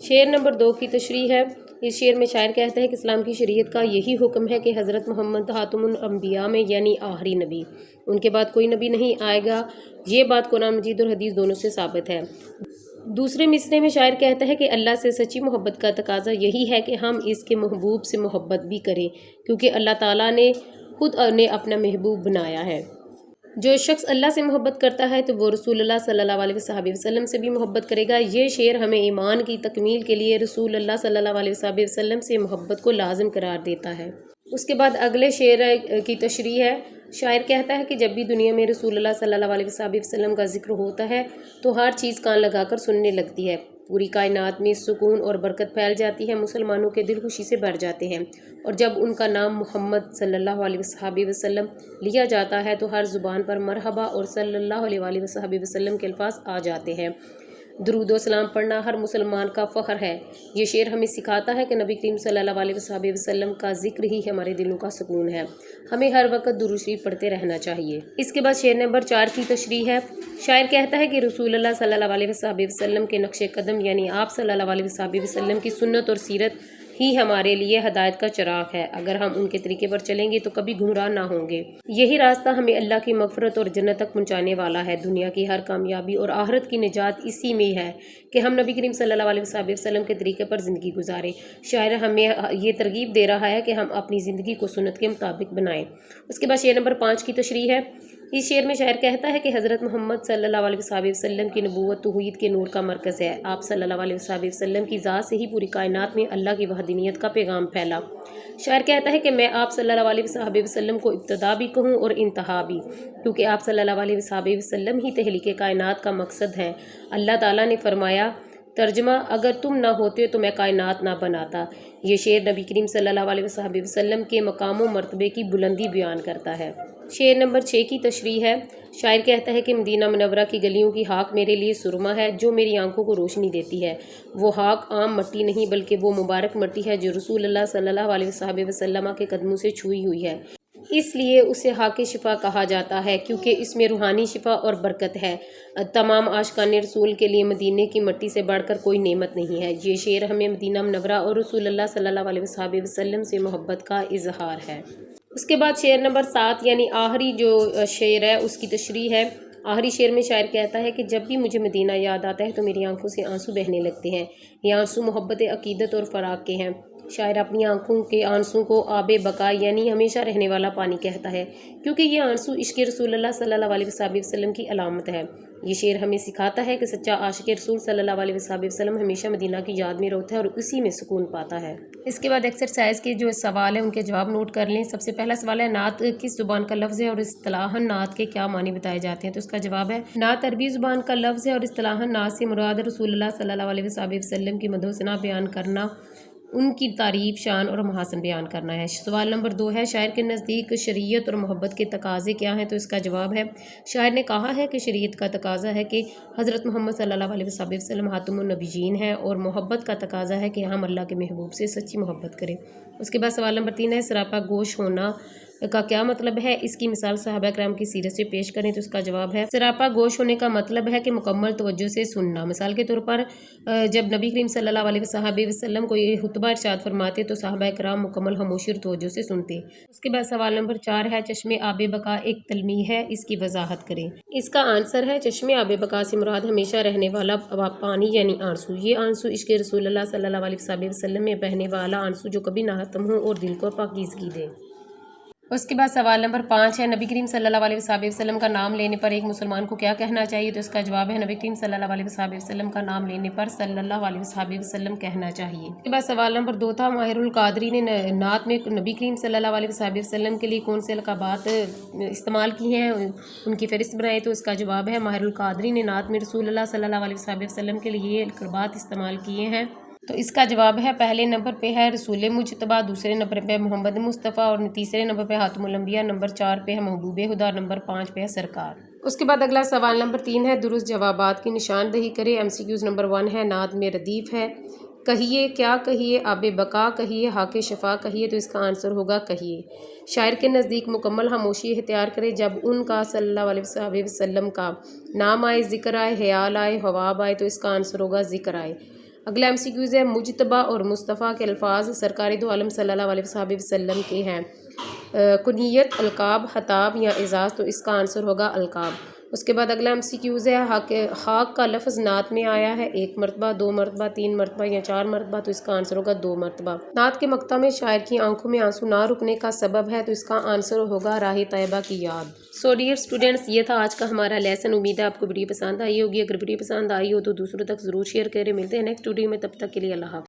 شعر نمبر 2 کی تشریح ہے۔ اس شعر میں شاعر کہتا ہے کہ اسلام کی شریعت کا یہی حکم ہے کہ حضرت محمد خاتم الانبیاء میں یعنی آخری نبی، ان کے بعد کوئی نبی نہیں آئے گا۔ یہ بات قرآن مجید اور حدیث دونوں سے ثابت ہے۔ دوسرے مصرعے میں شاعر کہتا ہے کہ اللہ سے سچی محبت کا تقاضا یہی ہے کہ ہم اس کے محبوب سے محبت بھی کریں، کیونکہ اللہ تعالیٰ نے خود انہیں اپنا محبوب بنایا ہے۔ جو شخص اللہ سے محبت کرتا ہے تو وہ رسول اللہ صلی اللہ علیہ وسلم سے بھی محبت کرے گا۔ یہ شعر ہمیں ایمان کی تکمیل کے لیے رسول اللہ صلی اللہ علیہ وسلم سے محبت کو لازم قرار دیتا ہے۔ اس کے بعد اگلے شعر کی تشریح ہے۔ شاعر کہتا ہے کہ جب بھی دنیا میں رسول اللہ صلی اللہ علیہ وسلم کا ذکر ہوتا ہے تو ہر چیز کان لگا کر سننے لگتی ہے، پوری کائنات میں سکون اور برکت پھیل جاتی ہے، مسلمانوں کے دل خوشی سے بھر جاتے ہیں، اور جب ان کا نام محمد صلی اللہ علیہ وسلم لیا جاتا ہے تو ہر زبان پر مرحبا اور صلی اللہ علیہ وسلم کے الفاظ آ جاتے ہیں۔ درود و سلام پڑھنا ہر مسلمان کا فخر ہے۔ یہ شعر ہمیں سکھاتا ہے کہ نبی کریم صلی اللہ علیہ وسلم کا ذکر ہی ہمارے دلوں کا سکون ہے، ہمیں ہر وقت درود شریف پڑھتے رہنا چاہیے۔ اس کے بعد شعر نمبر 4 کی تشریح ہے۔ شاعر کہتا ہے کہ رسول اللہ صلی اللہ علیہ وسلم کے نقش قدم یعنی آپ صلی اللہ علیہ وسلم کی سنت اور سیرت ہی ہمارے لیے ہدایت کا چراغ ہے۔ اگر ہم ان کے طریقے پر چلیں گے تو کبھی گمراہ نہ ہوں گے۔ یہی راستہ ہمیں اللہ کی مغفرت اور جنت تک پہنچانے والا ہے۔ دنیا کی ہر کامیابی اور آخرت کی نجات اسی میں ہے کہ ہم نبی کریم صلی اللہ علیہ وسلم کے طریقے پر زندگی گزاریں۔ شاعر ہمیں یہ ترغیب دے رہا ہے کہ ہم اپنی زندگی کو سنت کے مطابق بنائیں۔ اس کے بعد شعر نمبر 5 کی تشریح ہے۔ اس شعر میں شاعر کہتا ہے کہ حضرت محمد صلی اللہ علیہ وسلم کی نبوت توحید کے نور کا مرکز ہے۔ آپ صلی اللہ علیہ وسلم کی ذات سے ہی پوری کائنات میں اللہ کی وحدانیت کا پیغام پھیلا۔ شاعر کہتا ہے کہ میں آپ صلی اللہ علیہ وسلم کو ابتدا بھی کہوں اور انتہا بھی، کیونکہ آپ صلی اللہ علیہ وسلم ہی تخلیق کائنات کا مقصد ہے۔ اللہ تعالیٰ نے فرمایا، ترجمہ، اگر تم نہ ہوتے تو میں کائنات نہ بناتا۔ یہ شعر نبی کریم صلی اللہ علیہ وسلم کے مقام و مرتبے کی بلندی بیان کرتا ہے۔ شعر نمبر 6 کی تشریح ہے۔ شاعر کہتا ہے کہ مدینہ منورہ کی گلیوں کی خاک میرے لیے سرما ہے جو میری آنکھوں کو روشنی دیتی ہے۔ وہ خاک عام مٹی نہیں بلکہ وہ مبارک مٹی ہے جو رسول اللہ صلی اللہ علیہ وسلم کے قدموں سے چھوئی ہوئی ہے، اس لیے اسے خاک شفا کہا جاتا ہے کیونکہ اس میں روحانی شفا اور برکت ہے۔ تمام عاشقان رسول کے لیے مدینے کی مٹی سے بڑھ کر کوئی نعمت نہیں ہے۔ یہ شعر ہمیں مدینہ منورہ اور رسول اللہ صلی اللہ علیہ وسلم سے محبت کا اظہار ہے۔ اس کے بعد شعر نمبر 7 یعنی آخری جو شعر ہے اس کی تشریح ہے۔ آخری شعر میں شاعر کہتا ہے کہ جب بھی مجھے مدینہ یاد آتا ہے تو میری آنکھوں سے آنسو بہنے لگتے ہیں۔ یہ آنسو محبت عقیدت اور فراق کے ہیں۔ شاعر اپنی آنکھوں کے آنسو کو آب بقا یعنی ہمیشہ رہنے والا پانی کہتا ہے، کیونکہ یہ آنسو عشق رسول اللہ صلی اللہ علیہ وسلم کی علامت ہے۔ یہ شعر ہمیں سکھاتا ہے کہ سچا عاشق رسول صلی اللہ علیہ وسلم ہمیشہ مدینہ کی یاد میں روتا ہے اور اسی میں سکون پاتا ہے۔ اس کے بعد ایکسرسائز کے جو سوال ہیں ان کے جواب نوٹ کر لیں۔ سب سے پہلا سوال ہے، نعت کس زبان کا لفظ ہے اور اصطلاحاً نعت کے کیا معنی بتائے جاتے ہیں؟ تو اس کا جواب ہے، نعت عربی زبان کا لفظ ہے اور اصطلاحاً نعت سے مراد رسول اللہ صلی اللہ علیہ وسلم کی مدح و ثنا بیان کرنا، ان کی تعریف، شان اور محاسن بیان کرنا ہے۔ سوال نمبر 2 ہے، شاعر کے نزدیک شریعت اور محبت کے تقاضے کیا ہیں؟ تو اس کا جواب ہے، شاعر نے کہا ہے کہ شریعت کا تقاضا ہے کہ حضرت محمد صلی اللہ علیہ وسلم خاتم النبیین ہیں، اور محبت کا تقاضا ہے کہ ہم اللہ کے محبوب سے سچی محبت کریں۔ اس کے بعد سوال نمبر 3 ہے، سراپا گوش ہونا کا کیا مطلب ہے؟ اس کی مثال صحابہ کرام کی سیرت سے پیش کریں۔ تو اس کا جواب ہے، سراپا گوش ہونے کا مطلب ہے کہ مکمل توجہ سے سننا۔ مثال کے طور پر جب نبی کریم صلی اللہ علیہ وسلم کو یہ خطبہ ارشاد فرماتے تو صحابہ کرام مکمل خاموشی اور توجہ سے سنتے۔ اس کے بعد سوال نمبر 4 ہے، چشم آب بقا ایک تلمیح ہے، اس کی وضاحت کریں۔ اس کا آنسر ہے، چشم آب بقا سے مراد ہمیشہ رہنے والا پانی یعنی آنسو۔ یہ آنسو عشق رسول اللہ صلی اللہ علیہ وسلم میں بہنے والا آنسو جو کبھی نہ ختم ہو اور دل کو پاکیزگی دے۔ اس کے بعد سوال نمبر 5 ہے، نبی کریم صلی اللہ علیہ وسلم کا نام لینے پر ایک مسلمان کو کیا کہنا چاہیے؟ تو اس کا جواب ہے، نبی کریم صلی اللہ علیہ وسلم کا نام لینے پر صلی اللہ علیہ وسلم کہنا چاہیے۔ اس کے بعد سوال نمبر 2 تھا، ماہر القادری نے نعت میں نبی کریم صلی اللہ علیہ وسلم کے لیے کون سے لقبات استعمال کی ہیں؟ ان کی فہرست بنائے۔ تو اس کا جواب ہے، ماہر القادری نے نعت میں رسول اللہ صلی اللہ علیہ وسلم کے لیے یہ لقبات استعمال کیے ہیں۔ تو اس کا جواب ہے، پہلے نمبر پہ ہے رسول مجتبیٰ، دوسرے نمبر پہ محمد مصطفیٰ، اور تیسرے نمبر پہ خاتم الانبیاء، نمبر 4 پہ ہے محبوب خدا، نمبر 5 پہ ہے سرکار۔ اس کے بعد اگلا سوال نمبر 3 ہے، درست جوابات کی نشاندہی کرے۔ MCQs نمبر 1 ہے، نعت میں ردیف ہے، کہیے، کیا کہیے، آب بقا کہیے، خاک شفا کہیے۔ تو اس کا آنسر ہوگا کہیے۔ شاعر کے نزدیک مکمل خاموشی اختیار کرے، جب ان کا صلی اللہ علیہ وسلم کا نام آئے، ذکر آئے، خیال آئے، خواب آئے۔ تو اس کا آنسر ہوگا ذکر آئے۔ اگلا MCQز ہے مجتبیٰ اور مصطفیٰ کے الفاظ سرکار دو عالم صلی اللہ علیہ وسلم کے ہیں۔ کنیت، القاب، خطاب یا اعزاز، تو اس کا آنسر ہوگا القاب۔ اس کے بعد اگلا MCQز ہے خاک کا لفظ نعت میں آیا ہے 1 مرتبہ، 2 مرتبہ، 3 مرتبہ یا 4 مرتبہ، تو اس کا آنسر ہوگا 2 مرتبہ۔ نعت کے مقطع میں شاعر کی آنکھوں میں آنسو نہ رکنے کا سبب ہے، تو اس کا آنسر ہوگا راہ طیبہ کی یاد۔ سو ڈیئر اسٹوڈینٹس، یہ تھا آج کا ہمارا لیسن۔ امید ہے آپ کو ویڈیو پسند آئی ہوگی۔ اگر ویڈیو پسند آئی ہو تو دوسروں تک ضرور شیئر کریں۔ ملتے ہیں نیکسٹ ویڈیو میں، تب تک کے لیے اللہ حافظ۔